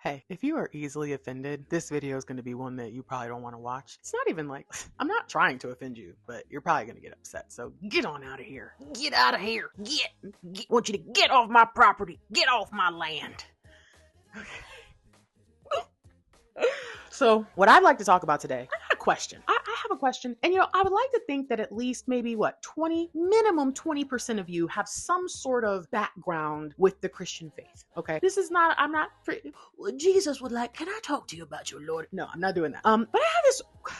Hey, if you are easily offended, this video is going to be one that you probably don't want to watch. It's not even like, I'm not trying to offend you, but you're probably going to get upset. So get on out of here. Get out of here. I want you to get off my property. Get off my land. Okay. So what I'd like to talk about today, I got a question. I have a question. And I would like to think that at least maybe minimum 20% of you have some sort of background with the Christian faith. Okay. Jesus would like, can I talk to you about your Lord? No, I'm not doing that. But I have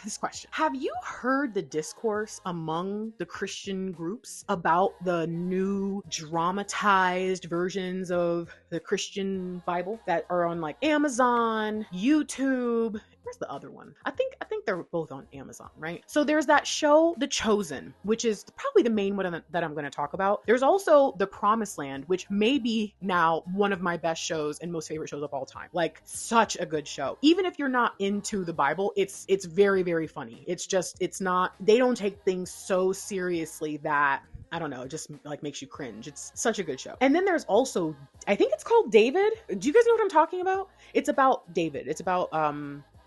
this question. Have you heard the discourse among the Christian groups about the new dramatized versions of the Christian Bible that are on like Amazon, YouTube? Where's the other one? I think they're both on Amazon, right? So there's that show, The Chosen, which is probably the main one that I'm going to talk about. There's also The Promised Land, which may be now one of my best shows and most favorite shows of all time. Like, such a good show. Even if you're not into the Bible, it's very, very funny. They don't take things so seriously that, I don't know, it just like makes you cringe. It's such a good show. And then there's also, I think it's called David. Do you guys know what I'm talking about? It's about David. It's about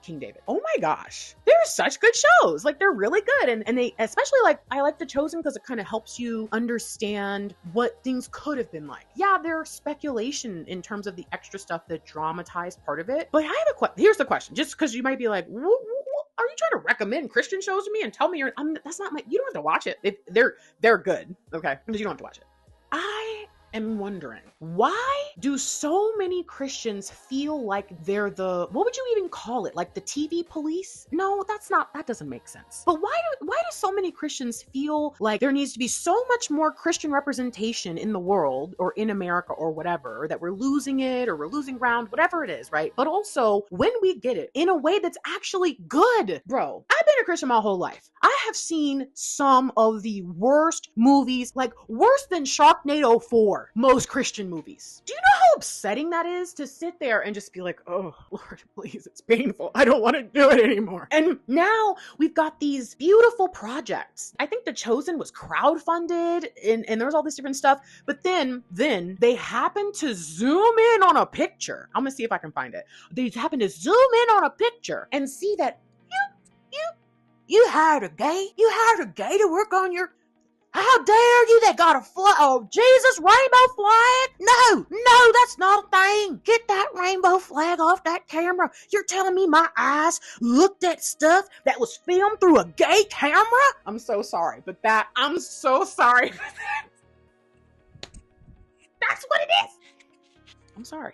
King David. Oh my gosh. They're such good shows. Like, they're really good. And they, especially like, I like The Chosen because it kind of helps you understand what things could have been like. Yeah, there's speculation in terms of the extra stuff, the dramatized part of it. But I have a question. Here's the question, just because you might be like, are you trying to recommend Christian shows to me and tell me that's not you don't have to watch it. They're good. Okay. Because you don't have to watch it. I am wondering, why do so many Christians feel like they're what would you even call it? Like the TV police? No, that doesn't make sense. But why do so many Christians feel like there needs to be so much more Christian representation in the world or in America or whatever, that we're losing it or we're losing ground, whatever it is, right? But also when we get it in a way that's actually good. Bro, I've been a Christian my whole life. I have seen some of the worst movies, like worse than Sharknado 4. Most Christian movies. Do you know how upsetting that is to sit there and just be like, oh Lord, please, it's painful. I don't want to do it anymore. And now we've got these beautiful projects. I think The Chosen was crowdfunded and there was all this different stuff. But then they happened to zoom in on a picture. I'm gonna see if I can find it. They happened to zoom in on a picture and see that you hired a gay. You hired a gay to work on your. How dare you? They got a flag. Oh, Jesus, rainbow flag? No, that's not a thing. Get that rainbow flag off that camera. You're telling me my eyes looked at stuff that was filmed through a gay camera? I'm so sorry, but I'm so sorry for that. That's what it is. I'm sorry.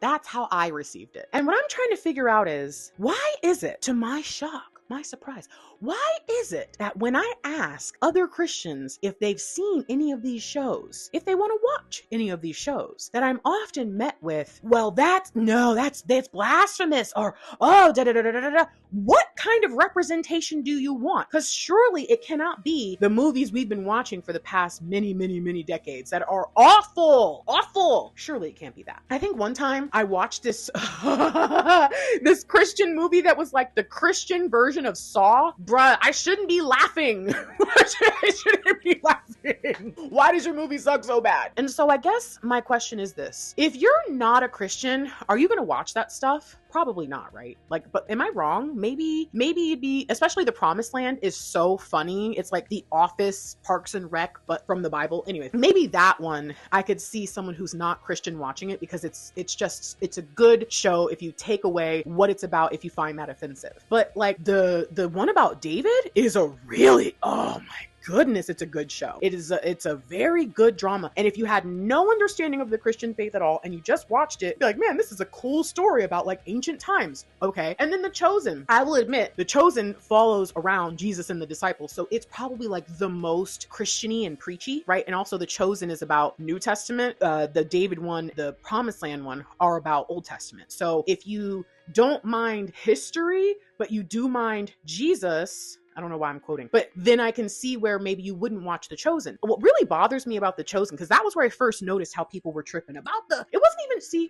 That's how I received it. And what I'm trying to figure out is, why is it, to my shock, my surprise, why is it that when I ask other Christians if they've seen any of these shows, if they want to watch any of these shows, that I'm often met with, well, that's blasphemous, or, oh, da-da-da-da-da-da. What kind of representation do you want? Because surely it cannot be the movies we've been watching for the past many, many, many decades that are awful. Surely it can't be that. I think one time I watched this, this Christian movie that was like the Christian version of Saw. Bruh, I shouldn't be laughing. I shouldn't be laughing. Why does your movie suck so bad? And so I guess my question is this. If you're not a Christian, are you going to watch that stuff? Probably not, right? Like, but am I wrong? Maybe it'd be, especially The Promised Land is so funny. It's like The Office, Parks and Rec, but from the Bible. Anyway, maybe that one, I could see someone who's not Christian watching it because it's a good show if you take away what it's about, if you find that offensive. But like the one about David is a really, oh my goodness, it's a good show. It's a very good drama. And if you had no understanding of the Christian faith at all and you just watched it, be like, man, this is a cool story about like ancient times. Okay. And then The Chosen, I will admit, The Chosen follows around Jesus and the disciples. So it's probably like the most Christian-y and preachy, right? And also The Chosen is about New Testament. The David one, the Promised Land one are about Old Testament. So if you don't mind history, but you do mind Jesus, I don't know why I'm quoting, but then I can see where maybe you wouldn't watch The Chosen. What really bothers me about The Chosen, because that was where I first noticed how people were tripping about it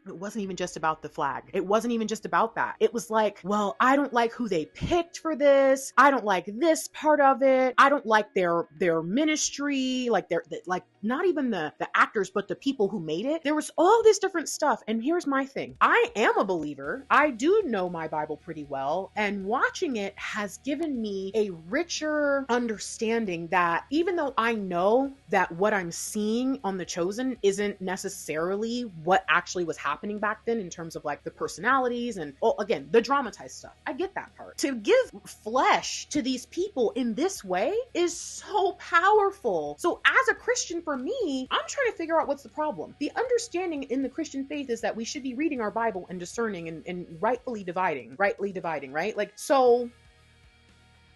wasn't even just about the flag. It wasn't even just about that. It was like, well, I don't like who they picked for this. I don't like this part of it. I don't like their ministry, like like not even the actors, but the people who made it. There was all this different stuff. And here's my thing. I am a believer. I do know my Bible pretty well. And watching it has given me a richer understanding that even though I know that what I'm seeing on The Chosen isn't necessarily what actually was happening back then in terms of like the personalities and, well, again, the dramatized stuff. I get that part. To give flesh to these people in this way is so powerful. So as a Christian, for me, I'm trying to figure out what's the problem. The understanding in the Christian faith is that we should be reading our Bible and discerning and rightly dividing, right? Like, so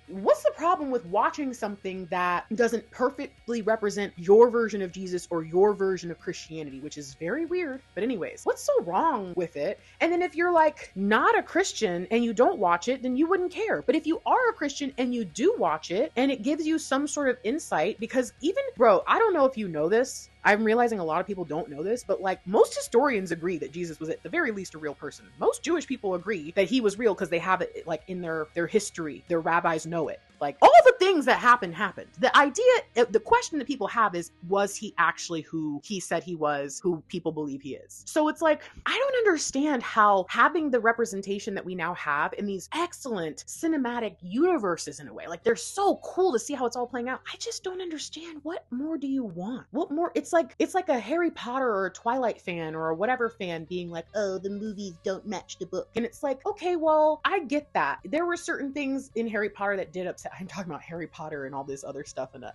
what's the problem with watching something that doesn't perfectly represent your version of Jesus or your version of Christianity, which is very weird. But anyways, what's so wrong with it? And then if you're like not a Christian and you don't watch it, then you wouldn't care. But if you are a Christian and you do watch it and it gives you some sort of insight, because even, bro, I don't know if you know this, I'm realizing a lot of people don't know this, but like most historians agree that Jesus was at the very least a real person. Most Jewish people agree that he was real because they have it like in their history. Their rabbis know it. Like all the things that happened. The idea, the question that people have is, was he actually who he said he was, who people believe he is? So it's like, I don't understand how having the representation that we now have in these excellent cinematic universes in a way, like they're so cool to see how it's all playing out. I just don't understand. What more do you want? What more? It's like a Harry Potter or a Twilight fan or a whatever fan being like, oh, the movies don't match the book. And it's like, okay, well, I get that. There were certain things in Harry Potter that did upset. I'm talking about Harry Potter and all this other stuff in a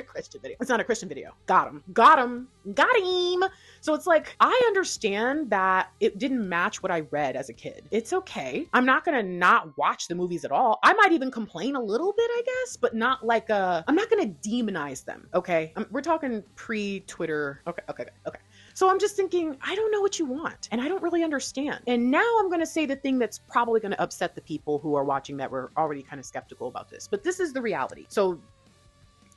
Christian video. It's not a Christian video. Got him. So it's like, I understand that it didn't match what I read as a kid. It's okay. I'm not going to not watch the movies at all. I might even complain a little bit, I guess, but not like I'm not going to demonize them. Okay. We're talking pre-Twitter. Okay. So I'm just thinking, I don't know what you want, and I don't really understand. And now I'm going to say the thing that's probably going to upset the people who are watching that were already kind of skeptical about this. But this is the reality. So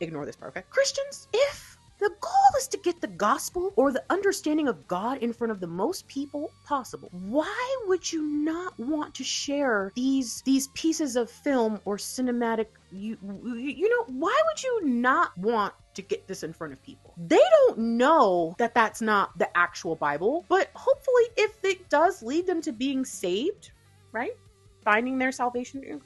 ignore this part, okay? Christians, if the goal is to get the gospel or the understanding of God in front of the most people possible, why would you not want to share these pieces of film or cinematic, you know, why would you not want to get this in front of people? They don't know that that's not the actual Bible, but hopefully if it does lead them to being saved, right? Finding their salvation,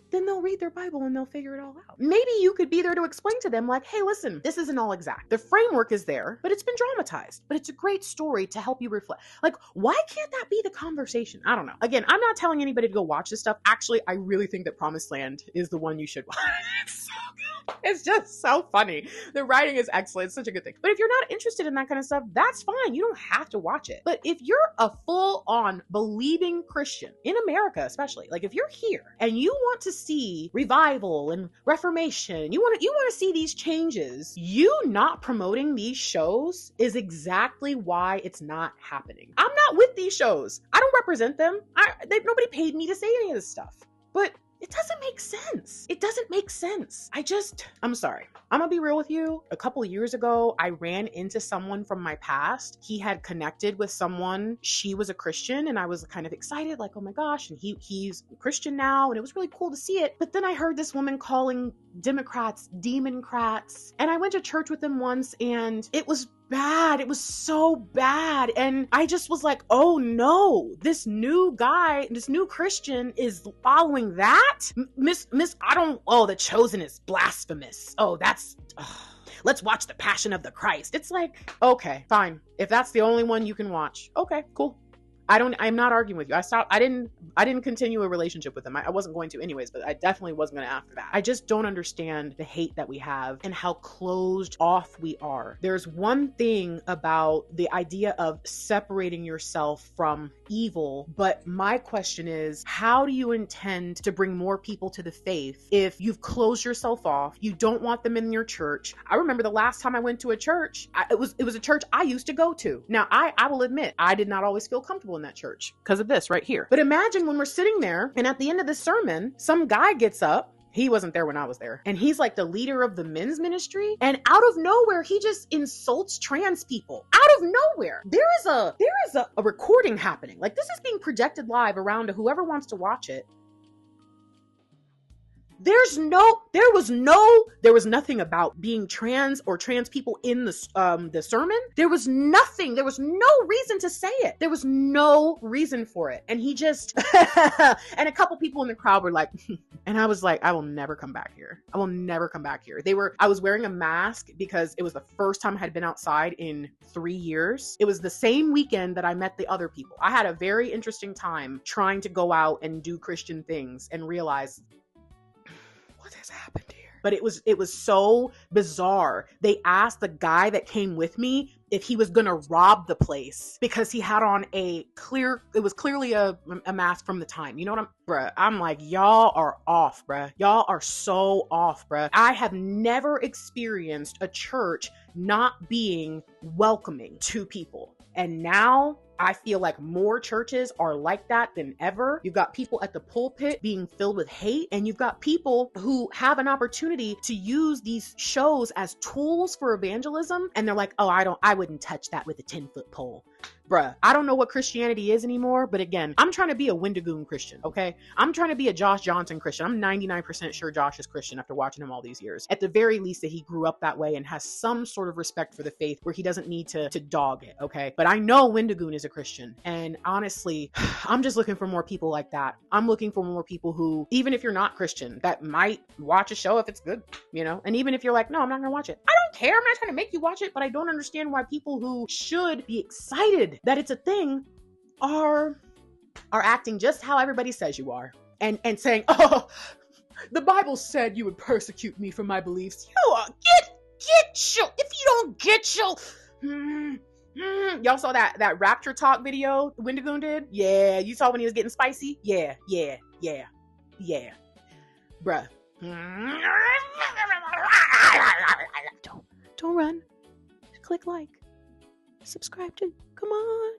then they'll read their Bible and they'll figure it all out. Maybe you could be there to explain to them like, hey, listen, this isn't all exact. The framework is there, but it's been dramatized. But it's a great story to help you reflect. Like, why can't that be the conversation? I don't know. Again, I'm not telling anybody to go watch this stuff. Actually, I really think that Promised Land is the one you should watch. It's so good. It's just so funny. The writing is excellent. It's such a good thing. But if you're not interested in that kind of stuff, that's fine. You don't have to watch it. But if you're a full-on believing Christian, in America especially, like if you're here and you want to see revival and reformation, you want to see these changes, you not promoting these shows is exactly why it's not happening. I'm not with these shows. I don't represent them. Nobody paid me to say any of this stuff. But it doesn't make sense. It doesn't make sense. I'm sorry. I'm gonna be real with you. A couple of years ago, I ran into someone from my past. He had connected with someone. She was a Christian and I was kind of excited, like, oh my gosh, and he's a Christian now, and it was really cool to see it. But then I heard this woman calling Democrats demoncrats, and I went to church with them once and it was bad. It was so bad. And I just was like, oh no, this new Christian is following that? The Chosen is blasphemous. Let's watch The Passion of the Christ. It's like, okay, fine. If that's the only one you can watch, okay, cool. I'm not arguing with you. I didn't continue a relationship with him. I wasn't going to anyways, but I definitely wasn't going to after that. I just don't understand the hate that we have and how closed off we are. There's one thing about the idea of separating yourself from evil, but my question is, how do you intend to bring more people to the faith if you've closed yourself off? You don't want them in your church. I remember the last time I went to a church, it was a church I used to go to. Now, I will admit, I did not always feel comfortable in that church because of this right here. But imagine when we're sitting there and at the end of the sermon, some guy gets up, He wasn't there when I was there. And he's like the leader of the men's ministry. And out of nowhere, he just insults trans people. Out of nowhere. There is a recording happening. Like, this is being projected live around to whoever wants to watch it. There was nothing about being trans or trans people in the sermon. There was nothing. There was no reason to say it. There was no reason for it. And he just, and a couple people in the crowd were like, and I was like, I will never come back here. I will never come back here. I was wearing a mask because it was the first time I had been outside in 3 years. It was the same weekend that I met the other people. I had a very interesting time trying to go out and do Christian things and realize, what has happened here? But it was so bizarre. They asked the guy that came with me if he was gonna rob the place because he had on it was clearly a mask from the time. You know what bruh? I'm like, y'all are off, bruh. Y'all are so off, bruh. I have never experienced a church not being welcoming to people. And now I feel like more churches are like that than ever. You've got people at the pulpit being filled with hate, and you've got people who have an opportunity to use these shows as tools for evangelism. And they're like, oh, I wouldn't touch that with a 10-foot pole. Bruh, I don't know what Christianity is anymore, but again, I'm trying to be a Wendigoon Christian, okay? I'm trying to be a Josh Johnson Christian. I'm 99% sure Josh is Christian after watching him all these years. At the very least, that he grew up that way and has some sort of respect for the faith where he doesn't need to dog it, okay? But I know Wendigoon is a Christian, and honestly, I'm just looking for more people like that. I'm looking for more people who, even if you're not Christian, that might watch a show if it's good, you know? And even if you're like, no, I'm not gonna watch it. I don't care. I'm not trying to make you watch it, but I don't understand why people who should be excited that it's a thing are acting just how everybody says you are and saying, oh, the Bible said you would persecute me for my beliefs. You are get your, if you don't get your y'all saw that Rapture Talk video Wendigoon did? Yeah, you saw when he was getting spicy? Yeah. Bruh. Don't run. Click like. Subscribe to. Come on.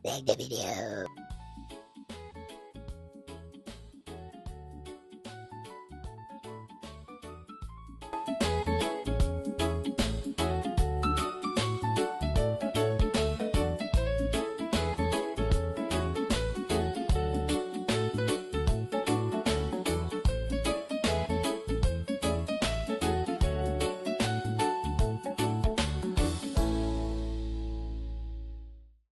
Like the video.